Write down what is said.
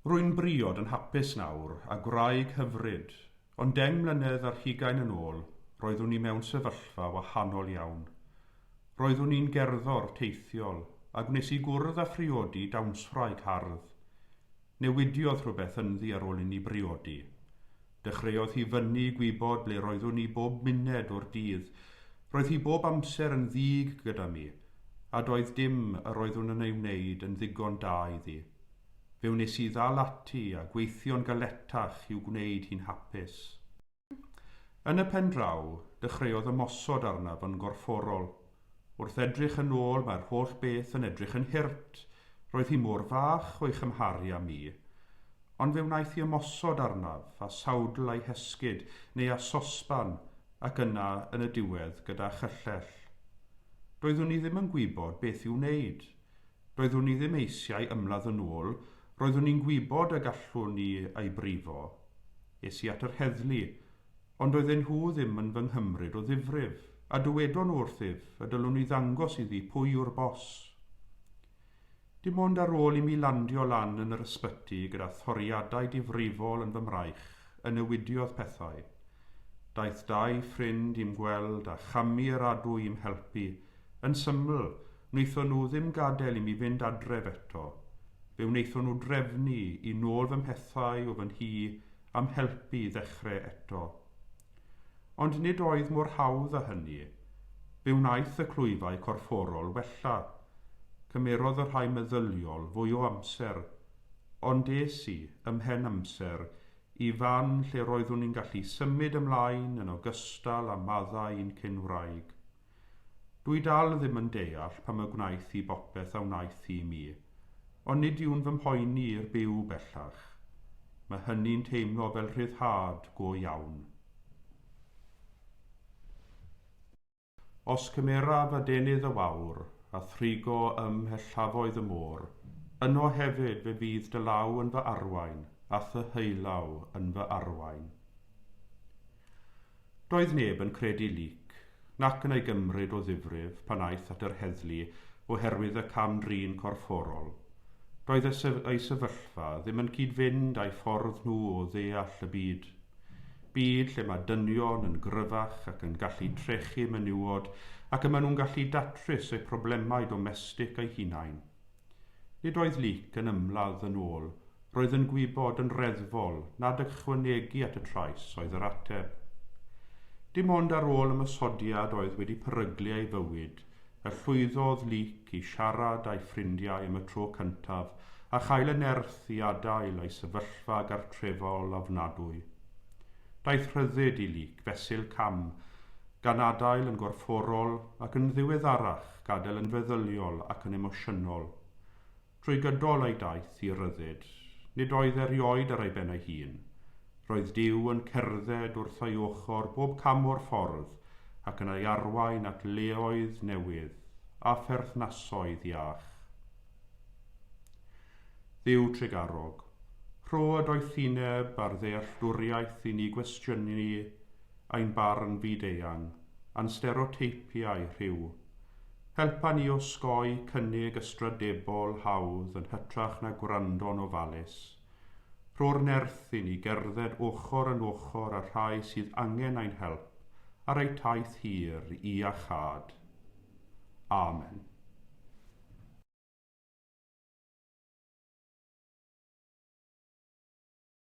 Rwy'n briod yn hapus nawr a gwraig hyfryd, ond ddeng mlynedd ar hugain yn ôl, roeddwn i mewn sefyllfa wahanol iawn. Roeddwn i'n gerddor teithiol, a gwnes i gwrdd â phriodi dawnswraig hardd. Newidiodd rhywbeth ynddi ar ôl i ni briodi. Dechreuodd hi fyny gwybod ble roeddwn i bob muned o'r dydd. Roedd hi bob amser yn ddig gyda mi, a doedd dim yr roeddwn yn ei wneud yn ddigon da iddi. Fe wnes i ddal ati a gweithio'n galetach i'w gwneud hi'n hapus. Yn y pen draw, dechreuodd ymosod arnaf yn gorfforol. Wrth edrych yn ôl mae'r holl beth yn edrych yn hirt. Roedd hi mor fach o'i chymharu â mi. Ond fe wnaeth hi ymosod arnaf a sawdl ei hesgyd neu a sosban ac yna yn y diwedd gyda chyllell. Doeddwn i ddim yn gwybod beth i'w wneud. Doeddwn i ddim eisiau ymladd yn ôl. Roeddwn i'n gwybod y gallwn ni ei brifo. Es i at yr heddlu, ond doedden nhw ddim yn fy nghymryd o ddifrif, a dywedon wrthyf y dylwn i ddangos iddi pwy yw'r bos. Dim ond ar ôl i mi landio lan yn yr ysbyty gyda thoriadau difrifol yn fy mraich, y Newidiodd pethau. Daeth dau ffrind i'm gweld a chamu yr adw i'm helpu. Yn syml, wnaethon nhw ddim gadael i mi fynd adref eto. Fe wnaethon nhw drefnu i nôl fy mhethau o fy nhŷ am helpu i ddechrau eto. Ond nid oedd mor hawdd â hynny. Fe wnaeth y clwyfau corfforol wella. Cymerodd y rhai meddyliol fwy o amser, ond des i ymhen amser i fan lle roeddwn i'n gallu symud ymlaen yn ogystal â maddau un cyn-wraig. Dwi dal ddim yn deall pam y gwnaeth i bopeth a wnaeth i mi. Ond nid yw'n fy mhoeni i'r byw bellach. Mae hynny'n teimlo fel rhyddhad go iawn. Os cymeraf adenydd y wawr a thrigo ymhellafoedd y môr, yno hefyd fe fydd dy law yn fy arwain a thy heilaw yn fy arwain. Doedd neb yn credu lyc, nac yn ei gymryd o ddifrif pan aeth at yr heddlu oherwydd y Cam-drin corfforol. Doedd ei sefyllfa ddim yn cyd-fynd â'i ffordd nhw o ddeall y byd. Byd lle mae dynion yn gryfach ac yn gallu trechu menywod ac yma nhw'n gallu datrys eu problemau domestig eu hunain. Nid oedd lyc yn ymladd yn ôl, roedd yn gwybod yn reddfol nad ychwanegu at y trais oedd yr ateb. Dim ond ar ôl ymysodiad oedd wedi peryglu ei fywyd, y llwyddodd lyc i siarad â'i ffrindiau am y tro cyntaf a chael y nerth i adael ei sefyllfa gartrefol ofnadwy. Daeth rhyddid i lyc fesul cam, gan adael yn gorfforol ac yn ddiweddarach gadael yn feddyliol ac yn emosiynol. Trwy gydol ei daith i ryddid, nid oedd erioed ar ei ben ei hun. Roedd Duw yn cerdded wrth ei ochr bob cam o'r ffordd ac yn ei arwain at leoedd newydd a pherthnasoedd iach. Dduw tregarog, rhoad o'i thineb ar ddealltwriaeth i ni gwestiynu ein barn fyd-eang, a'n stereoteipiau rhyw. Helpa ni osgoi cynnig ystradebol hawdd yn hytrach na gwrando'n ofalus. Rho'r nerth i ni gerdded ochr yn ochr â rhai sydd angen ein help ar ei taith hir i a chad. Amen.